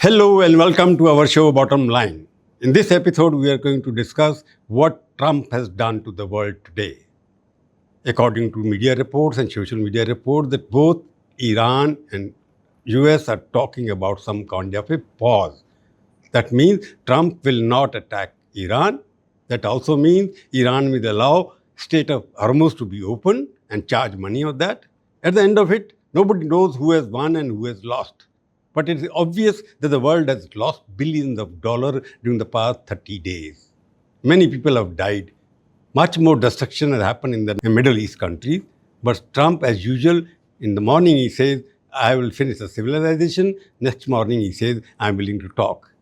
Hello and welcome to our show Bottom Line. In this episode, we are going to discuss what Trump has done to the world today. According to media reports and social media reports, that both Iran and US are talking about some kind of a pause. That means Trump will not attack Iran. That also means Iran will allow Strait of Hormuz to be open and charge money on that. At the end of it, nobody knows who has won and who has lost. But it is obvious that the world has lost billions of dollars during the past 30 days. Many people have died. Much more destruction has happened in the Middle East countries. But Trump, as usual, in the morning he says, I will finish the civilization. Next morning he says, I'm willing to talk.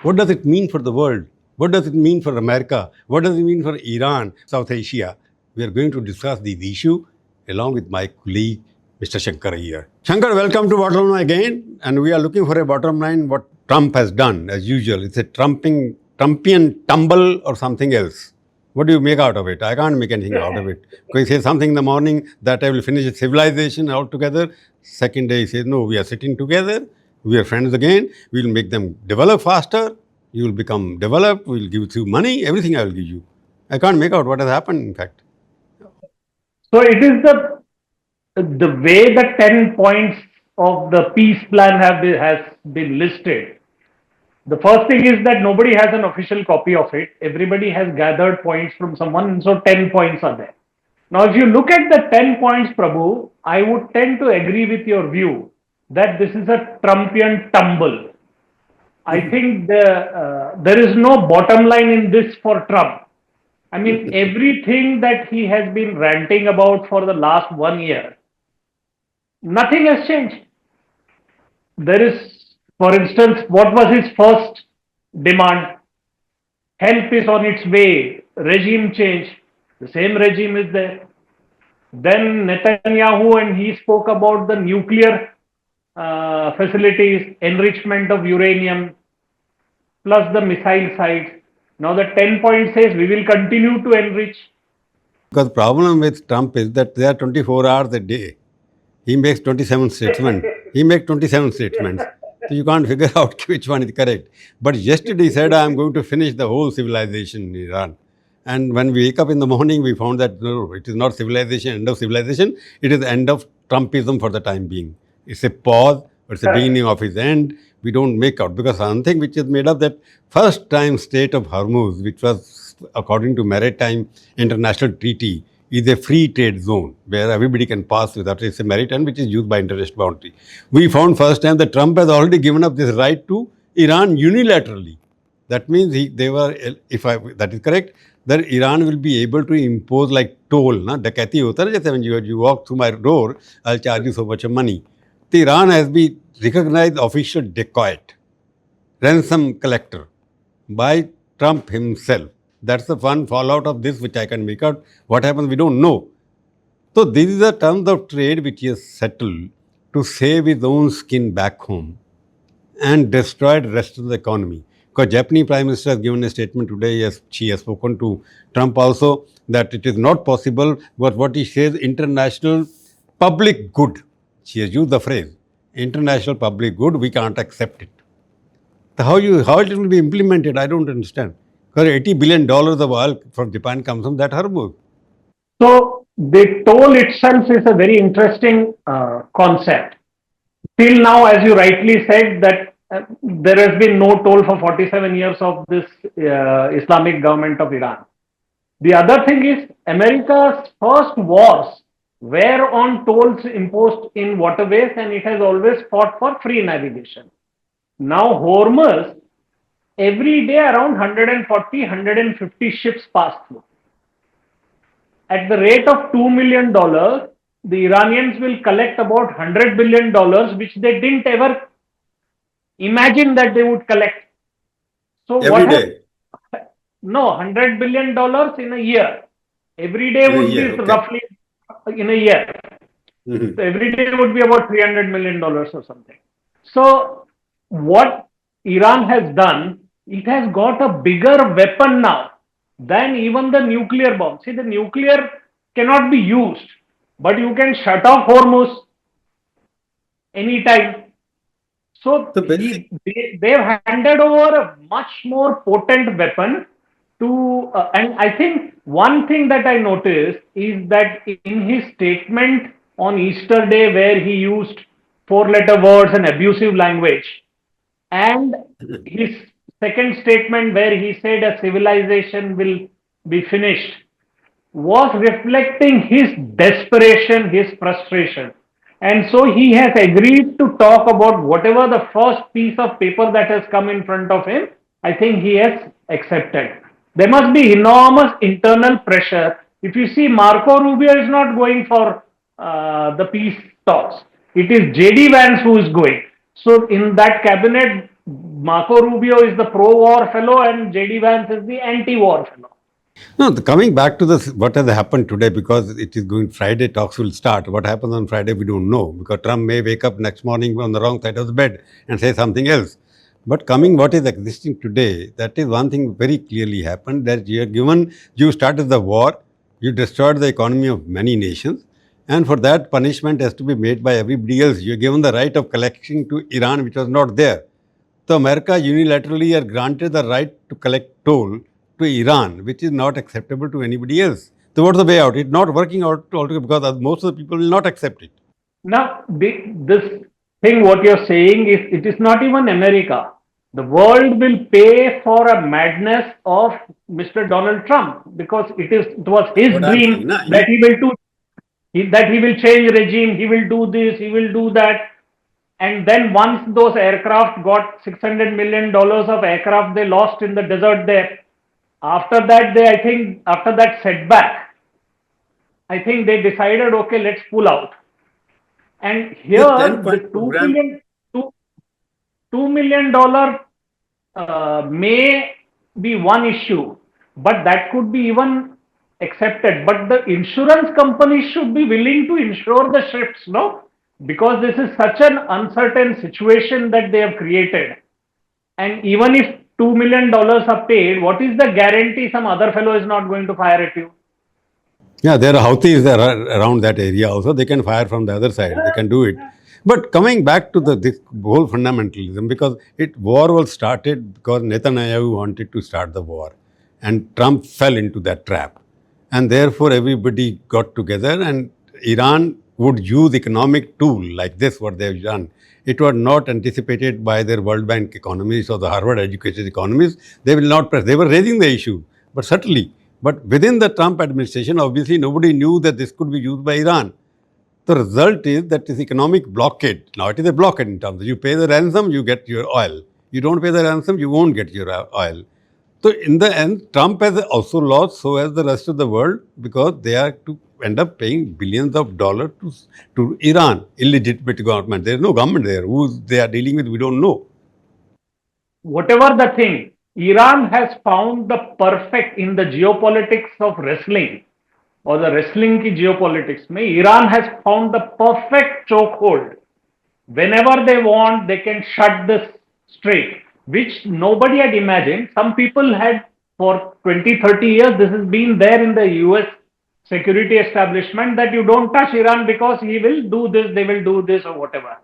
What does it mean for the world? What does it mean for America? What does it mean for Iran, South Asia? We are going to discuss these issues along with my colleague, Mr. Shankar here. Shankar, welcome to Bottom Line again. And we are looking for a bottom line, what Trump has done, as usual. It's a Trumpian tumble or something else. What do you make out of it? I can't make anything out of it. Because he says something in the morning that I will finish civilization altogether. Second day he says, no, we are sitting together. We are friends again. We will make them develop faster. You will become developed. We will give you money. Everything I will give you. I can't make out what has happened, in fact. So it is the way the 10 points of the peace plan has been listed. The first thing is that nobody has an official copy of it. Everybody has gathered points from someone, and so 10 points are there. Now, if you look at the 10 points, Prabhu, I would tend to agree with your view that this is a Trumpian tumble. I think there is no bottom line in this for Trump. I mean, everything that he has been ranting about for the last 1 year, nothing has changed. There is, for instance, what was his first demand? Help is on its way, regime change. The same regime is there. Then Netanyahu and he spoke about the nuclear facilities, enrichment of uranium, plus the missile sites. Now the 10 point says we will continue to enrich. Because the problem with Trump is that there are 24 hours a day. He makes 27 statements. He makes 27 statements. So you can't figure out which one is correct. But yesterday he said, I'm going to finish the whole civilization in Iran. And when we wake up in the morning, we found that no, it is not civilization, end of civilization. It is the end of Trumpism for the time being. It's a pause, but it's the beginning of his end. We don't make out. Because something which is made up that first time Strait of Hormuz, which was according to Maritime International Treaty, is a free trade zone where everybody can pass without it's a maritime which is used by international boundary. We found first time that Trump has already given up this right to Iran unilaterally. That means that is correct, that Iran will be able to impose like toll, na dakati hota na, jaise when you walk through my door, I'll charge you so much of money. So Iran has been recognized official dacoit, ransom collector by Trump himself. That's the one fallout of this which I can make out. What happens, we don't know. So this is the terms of trade which he has settled to save his own skin back home and destroy the rest of the economy. Because Japanese Prime Minister has given a statement today, yes, she has spoken to Trump also, that it is not possible, but what he says, international public good. She has used the phrase, international public good, we can't accept it. So how it will be implemented, I don't understand. Because $80 billion of oil from Japan comes from that Hormuz. So the toll itself is a very interesting concept. Till now, as you rightly said, that there has been no toll for 47 years of this Islamic government of Iran. The other thing is America's first wars were on tolls imposed in waterways, and it has always fought for free navigation. Now Hormuz, every day around 140, 150 ships pass through. At the rate of $2 million, the Iranians will collect about $100 billion, which they didn't ever imagine that they would collect. So every day? No, $100 billion in a year. Every day would be roughly in a year. So every day would be about $300 million or something. So what Iran has done, it has got a bigger weapon now than even the nuclear bomb. See, the nuclear cannot be used, but you can shut off Hormuz anytime. So The basic. they've handed over a much more potent weapon to, and I think one thing that I noticed is that in his statement on Easter Day, where he used four-letter words and abusive language, and his second statement where he said a civilization will be finished, was reflecting his desperation, his frustration. And so he has agreed to talk about whatever the first piece of paper that has come in front of him. I think he has accepted. There must be enormous internal pressure. If you see, Marco Rubio is not going for the peace talks. It is JD Vance who is going. So in that cabinet, Marco Rubio is the pro-war fellow and JD Vance is the anti-war fellow. No, coming back to this, what has happened today, because it is going Friday, talks will start. What happens on Friday, we don't know, because Trump may wake up next morning on the wrong side of the bed and say something else. But coming what is existing today, that is one thing very clearly happened, that you started the war, you destroyed the economy of many nations, and for that punishment has to be made by everybody else. You're given the right of collecting to Iran, which was not there. So America unilaterally are granted the right to collect toll to Iran, which is not acceptable to anybody else. So what's the way out? It's not working out altogether because most of the people will not accept it. Now, this thing, what you're saying is, it is not even America. The world will pay for a madness of Mr. Donald Trump, because it was his What I'm saying, dream na, that he will do, that he will change regime, he will do this, he will do that. And then once those aircraft got $600 million of aircraft they lost in the desert there, after that, I think, after that setback, I think they decided, okay, let's pull out. And this here, 10 the point program. $2 million may be one issue, but that could be even accepted. But the insurance companies should be willing to insure the ships, no? Because this is such an uncertain situation that they have created. And even if $2 million are paid, what is the guarantee some other fellow is not going to fire at you? Yeah, there are Houthis that are around that area also. They can fire from the other side. They can do it. But coming back to this whole fundamentalism, because war was started because Netanyahu wanted to start the war, and Trump fell into that trap, and therefore everybody got together, and Iran would use economic tool like this, what they've done. It was not anticipated by their World Bank economists or the Harvard educated economists. They will not press. They were raising the issue, but subtly. But within the Trump administration, obviously nobody knew that this could be used by Iran. The result is that this economic blockade. Now it is a blockade in terms of you pay the ransom, you get your oil. You don't pay the ransom, you won't get your oil. So in the end, Trump has also lost, so has the rest of the world, because they are to end up paying billions of dollars to Iran, illegitimate government. There is no government there. Who they are dealing with, we don't know. Whatever the thing, Iran has found the perfect in the geopolitics of wrestling, or the wrestling ki geopolitics. Iran has found the perfect chokehold. Whenever they want, they can shut this strait, which nobody had imagined. Some people had, for 20, 30 years, this has been there in the US security establishment, that you don't touch Iran because he will do this, they will do this, or whatever.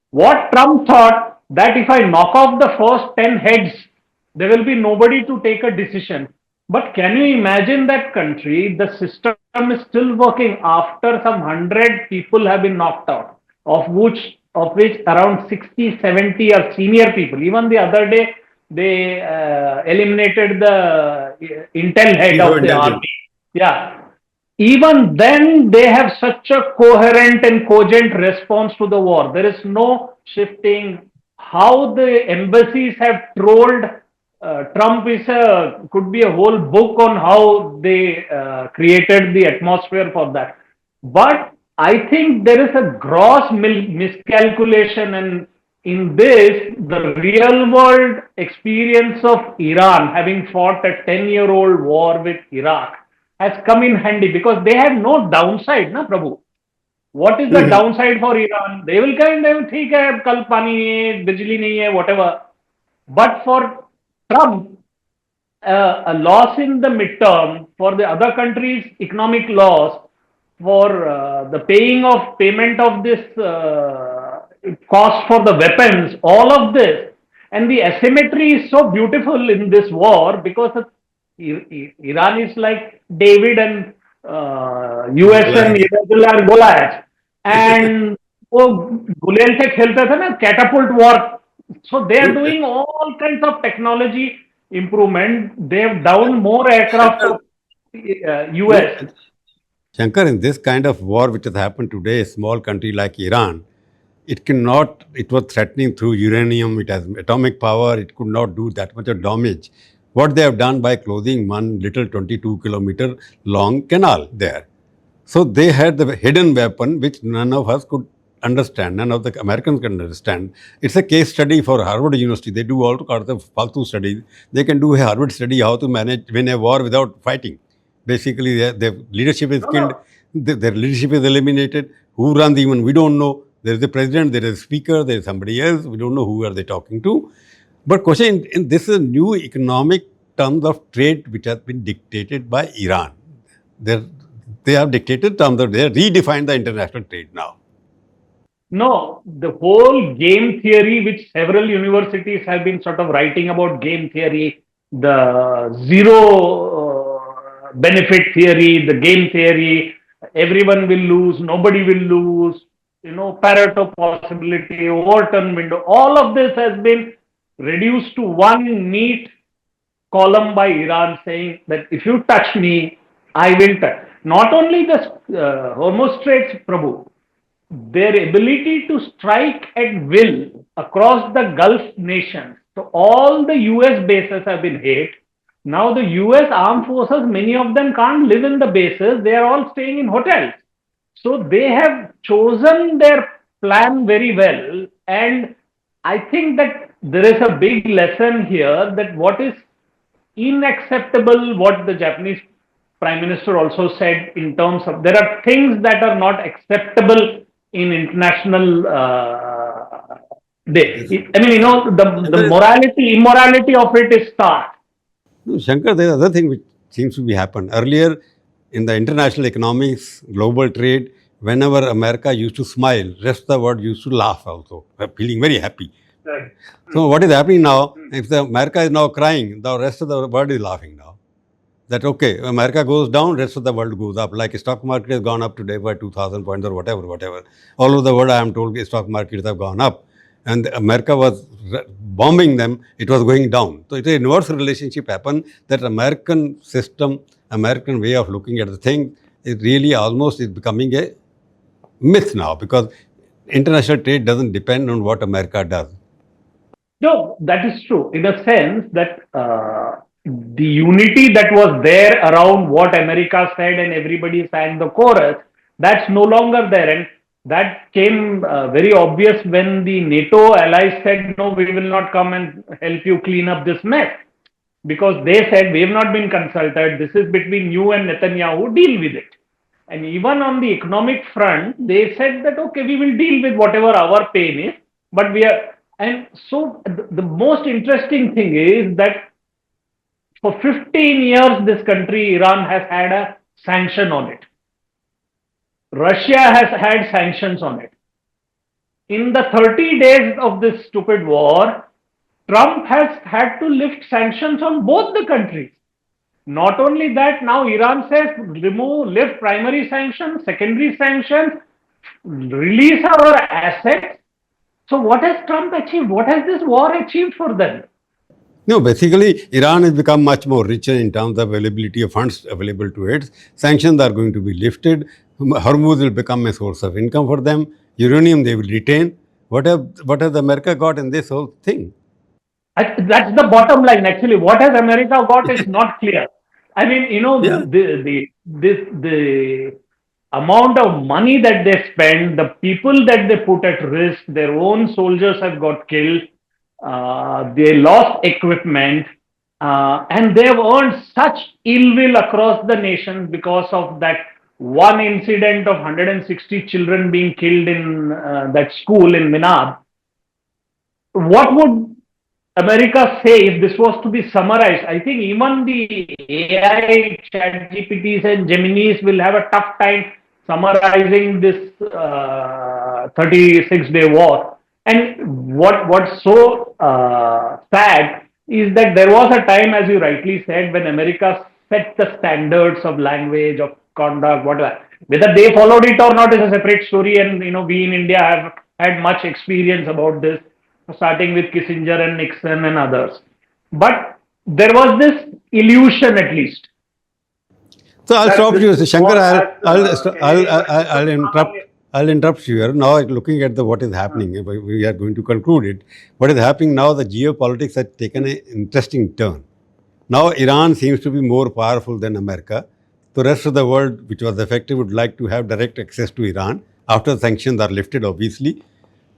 What Trump thought, that if I knock off the first 10 heads, there will be nobody to take a decision. But can you imagine that country? The system is still working after some 100 people have been knocked out, of which around 60, 70 are senior people. Even the other day, they eliminated the intel head Chief of of the intelligence. army. Yeah. Even then, they have such a coherent and cogent response to the war. There is no shifting. How the embassies have trolled Trump could be a whole book on how they created the atmosphere for that. But I think there is a gross miscalculation, and in this, the real world experience of Iran, having fought a 10-year-old war with Iraq, has come in handy, because they have no downside, na Prabhu. What is the downside for Iran? They will kind of, ठीक है, कल पानी नहीं है, बिजली नहीं है, whatever. But for Trump, a loss in the midterm, for the other countries' economic loss, for the payment of this cost for the weapons, all of this. And the asymmetry is so beautiful in this war because Iran is like David and US and Goliath. irregular Goliath. And वो गुलेल से खेलते थे ना catapult war. So they are No, doing all kinds of technology improvement. They have downed more aircraft Shankar, of no, US. Shankar, in this kind of war which has happened today, a small country like Iran, it cannot, it was threatening through uranium, it has atomic power, it could not do that much of damage. What they have done by closing one little 22-kilometer long canal there. So they had the hidden weapon which none of us could understand, none of the Americans can understand. It's a case study for Harvard University. They do all kinds of faltu studies. They can do a Harvard study how to manage win a war without fighting. Basically, their leadership is No, killed, no. their leadership is eliminated. Who runs even we don't know. There is the president, there is a speaker, there is somebody else. We don't know who are they talking to. But question, in this is new economic terms of trade which has been dictated by Iran. They're, they have dictated terms of they have redefined the international trade now. No, the whole game theory, which several universities have been sort of writing about game theory, the zero benefit theory, the game theory, everyone will lose, nobody will lose, Pareto possibility, Overton window, all of this has been reduced to one neat column by Iran saying that if you touch me, I will touch. Not only the Hormuz Straits, Prabhu, their ability to strike at will across the Gulf nations. So all the US bases have been hit. Now the US armed forces, many of them can't live in the bases. They are all staying in hotels. So they have chosen their plan very well. And I think that there is a big lesson here that what is unacceptable, what the Japanese Prime Minister also said in terms of there are things that are not acceptable in international. Yes. I mean, the Shankar, morality, immorality of it is stark. no, Shankar, there's another thing which seems to be happen. Earlier in the international economics, global trade, whenever America used to smile, rest of the world used to laugh also, feeling very happy. Right. So what is happening now, if the America is now crying, the rest of the world is laughing now. That okay, America goes down, rest of the world goes up. Like stock market has gone up today by 2,000 points or whatever. All over the world, I am told stock markets have gone up. And America was bombing them, it was going down. So it's an inverse relationship happen that American system, American way of looking at the thing is really almost is becoming a myth now because international trade doesn't depend on what America does. No, that is true in a sense that the unity that was there around what America said and everybody sang the chorus, that's no longer there. And that came very obvious when the NATO allies said, no, we will not come and help you clean up this mess. Because they said, we have not been consulted. This is between you and Netanyahu, deal with it. And even on the economic front, they said that, okay, we will deal with whatever our pain is, but we are, and so the most interesting thing is that for 15 years, this country, Iran, has had a sanction on it. Russia has had sanctions on it. In the 30 days of this stupid war, Trump has had to lift sanctions on both the countries. Not only that, now Iran says lift primary sanctions, secondary sanctions, release our assets. So what has Trump achieved? What has this war achieved for them? No, basically, Iran has become much more richer in terms of availability of funds available to it. Sanctions are going to be lifted. Hormuz will become a source of income for them. Uranium they will retain. What has America got in this whole thing? That's the bottom line. Actually, what has America got is not clear. I mean, Yeah. the amount of money that they spend, the people that they put at risk, their own soldiers have got killed, they lost equipment, and they have earned such ill will across the nation because of that one incident of 160 children being killed in that school in Minab. What would America say if this was to be summarized? I think even the AI, chat GPTs and Geminis will have a tough time summarizing this 36-day war. And what's so sad is that there was a time, as you rightly said, when America set the standards of language, of conduct, whatever. Whether they followed it or not is a separate story, and we in India have had much experience about this, starting with Kissinger and Nixon and others. But there was this illusion, at least, So I'll that stop this you, Shankar. war has I'll interrupt. I'll interrupt you here. Now, looking at what is happening, we are going to conclude it. What is happening now? The geopolitics has taken an interesting turn. Now, Iran seems to be more powerful than America. The rest of the world, which was affected, would like to have direct access to Iran after sanctions are lifted, obviously.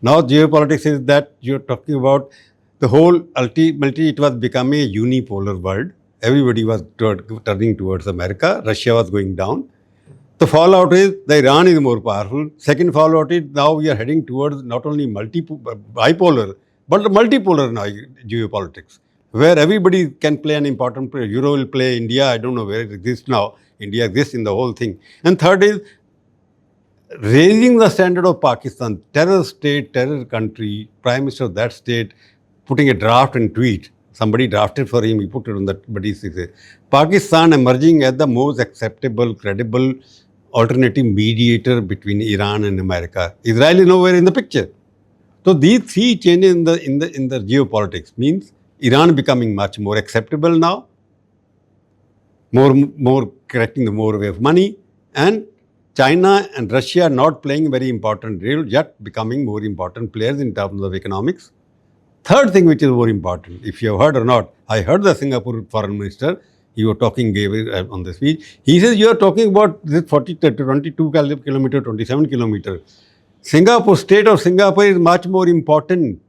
Now, geopolitics is that you're talking about the whole, ultimately, it was becoming a unipolar world. Everybody was turning towards America. Russia was going down. The fallout is the Iran is more powerful. Second fallout is now we are heading towards not only bipolar, but multipolar now geopolitics, where everybody can play an important player. Euro will play India. I don't know where it exists now. India exists in the whole thing. And third is raising the standard of Pakistan, terror state, terror country, prime minister of that state, putting a draft and tweet. Somebody drafted for him, he put it on that, but he says, Pakistan emerging as the most acceptable, credible, alternative mediator between Iran and America. Israel is nowhere in the picture. So these three changes in the geopolitics means Iran becoming much more acceptable now, more correcting the more way of money, and China and Russia are not playing a very important role, yet becoming more important players in terms of economics. Third thing which is more important, if you have heard or not, I heard the Singapore foreign minister, he was talking on the speech. He says, you are talking about this 40 to 22 kilometer, 27 kilometer. Singapore, state of Singapore is much more important.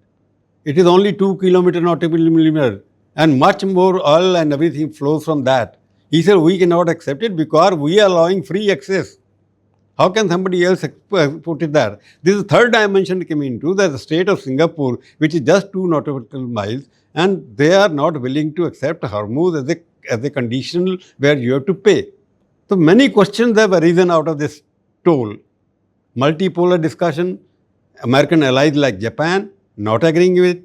It is only 2 kilometer nautical millimeter, and much more oil and everything flows from that. He said, we cannot accept it because we are allowing free access. How can somebody else put it there? This is the third dimension coming into the state of Singapore, which is just 2 nautical miles, and they are not willing to accept Hormuz as a conditional where you have to pay. So many questions have arisen out of this toll. Multipolar discussion, American allies like Japan not agreeing with.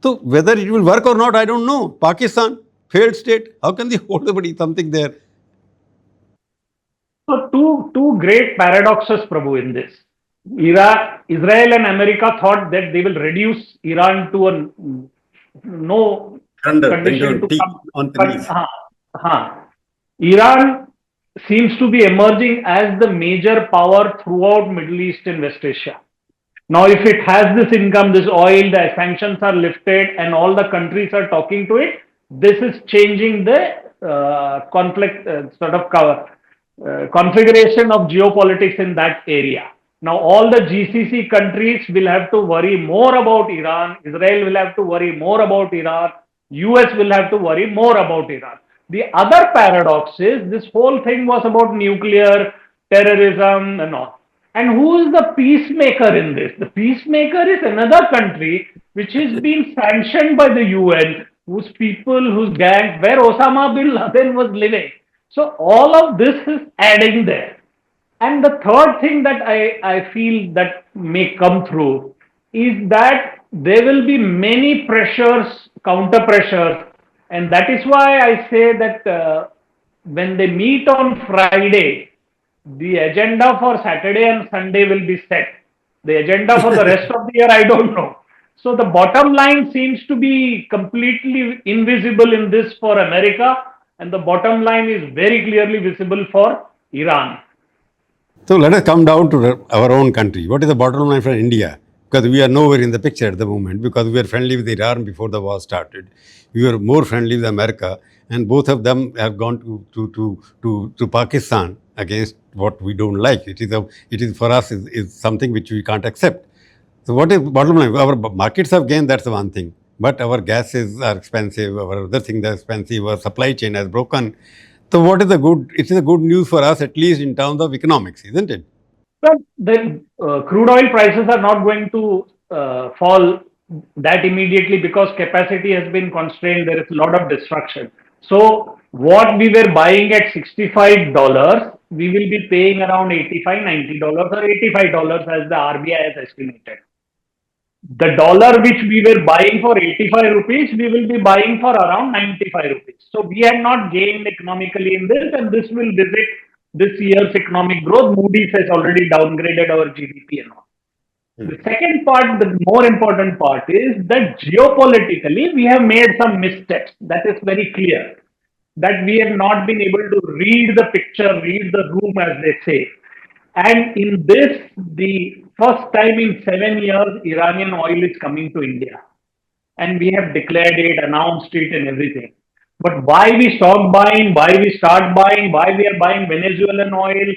So whether it will work or not, I don't know. Pakistan, failed state, how can they hold something there? So two great paradoxes, Prabhu, in this. Israel and America thought that they will reduce Iran to a no condition to come. On the But knees. Iran seems to be emerging as the major power throughout Middle East and West Asia. Now, if it has this income, this oil, the sanctions are lifted, and all the countries are talking to it, this is changing the conflict configuration of geopolitics in that area. Now, all the GCC countries will have to worry more about Iran. Israel will have to worry more about Iran. US will have to worry more about Iran. The other paradox is this whole thing was about nuclear, terrorism, and all. And who is the peacemaker in this? The peacemaker is another country which is being sanctioned by the UN, whose people, whose gangs, where Osama bin Laden was living. So all of this is adding there. And the third thing that I feel that may come through is that there will be many pressures, counter pressures, and that is why I say that when they meet on Friday, the agenda for Saturday and Sunday will be set. The agenda for the rest of the year, I don't know. So the bottom line seems to be completely invisible in this for America, and the bottom line is very clearly visible for Iran. So let us come down to our own country. What is the bottom line for India? Because we are nowhere in the picture at the moment, because we were friendly with Iran before the war started. We were more friendly with America, and both of them have gone to Pakistan against what we don't like. It is for us is something which we can't accept. So what is bottom line? Our markets have gained, that's the one thing. But our gases are expensive, our other things are expensive, our supply chain has broken. So what is the good? It is a good news for us, at least in terms of economics, isn't it? But the crude oil prices are not going to fall that immediately because capacity has been constrained. There is a lot of destruction. So what we were buying at $65, we will be paying around $85, $90 or $85 as the RBI has estimated. The dollar which we were buying for 85 rupees, we will be buying for around 95 rupees. So we had not gained economically in this, and this will visit this year's economic growth. Moody's has already downgraded our GDP and all. The second part, the more important part is that geopolitically we have made some missteps. That is very clear. That we have not been able to read the picture, read the room, as they say. And in this, the first time in 7 years, Iranian oil is coming to India. And we have declared it, announced it, and everything. But why we stop buying, why we start buying, why we are buying Venezuelan oil?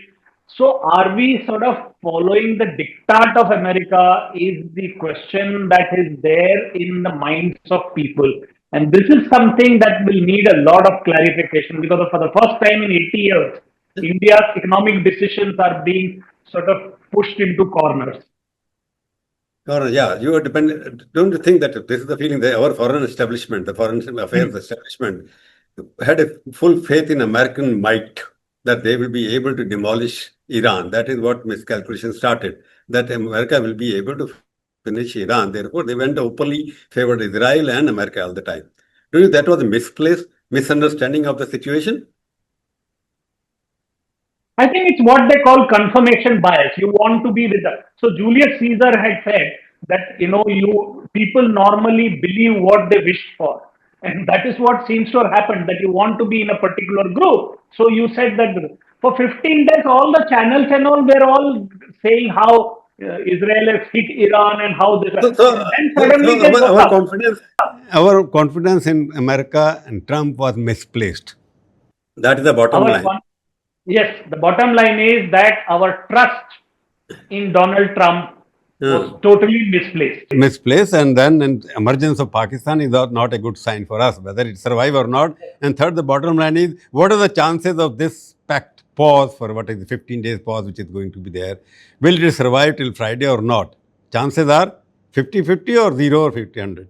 So, are we sort of following the diktat of America? Is the question that is there in the minds of people. And this is something that will need a lot of clarification because for the first time in 80 years, India's economic decisions are being sort of pushed into corners. Yeah, you are dependent. Don't you think that this is the feeling that our foreign establishment, the foreign affairs establishment, had a full faith in American might that they will be able to demolish Iran? That is what miscalculation started. That America will be able to finish Iran. Therefore, they went openly favored Israel and America all the time. Do you think that was a misplaced misunderstanding of the situation? I think it's what they call confirmation bias. You want to be with us. So Julius Caesar had said that you people normally believe what they wish for, and that is what seems to have happened. That you want to be in a particular group. So you said that for 15 days, all the channels and all were all saying how Israel has hit Iran and how this. And suddenly our confidence in America and Trump was misplaced. That is the bottom line. Yes, the bottom line is that our trust in Donald Trump was totally misplaced. Misplaced, and then emergence of Pakistan is not a good sign for us, whether it survive or not. And third, the bottom line is, what are the chances of this pact pause for what is the 15 days pause which is going to be there? Will it survive till Friday or not? Chances are 50-50 or 0 or 50-100.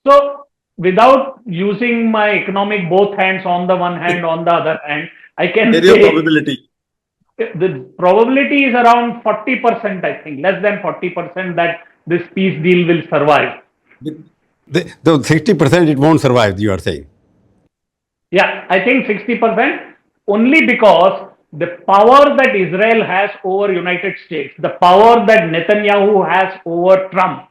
So, without using my economic both hands on the one hand, on the other hand, I can say probability. The probability is around 40%, I think, less than 40% that this peace deal will survive. The 60% it won't survive, you are saying? Yeah, I think 60% only because the power that Israel has over United States, the power that Netanyahu has over Trump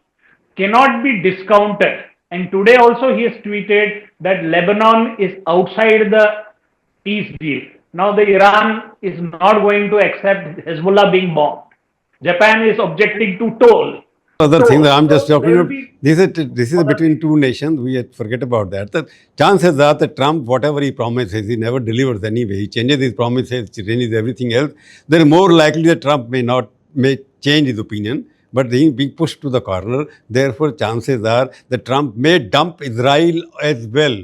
cannot be discounted. And today also he has tweeted that Lebanon is outside the peace deal. Now the Iran is not going to accept Hezbollah being bombed. Japan is objecting to toll. Other thing that I'm just talking about, this is between two nations. We forget about that. The chances are that Trump, whatever he promises, he never delivers anyway. He changes his promises, he changes everything else. They're more likely that Trump may change his opinion, but he being pushed to the corner. Therefore, chances are that Trump may dump Israel as well.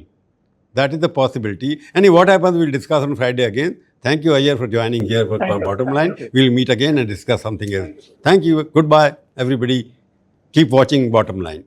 That is the possibility. And what happens, we'll discuss on Friday again. Thank you, Ayer, for joining here for Bottom Line. We'll meet again and discuss something else. Thank you. Goodbye, everybody. Keep watching Bottom Line.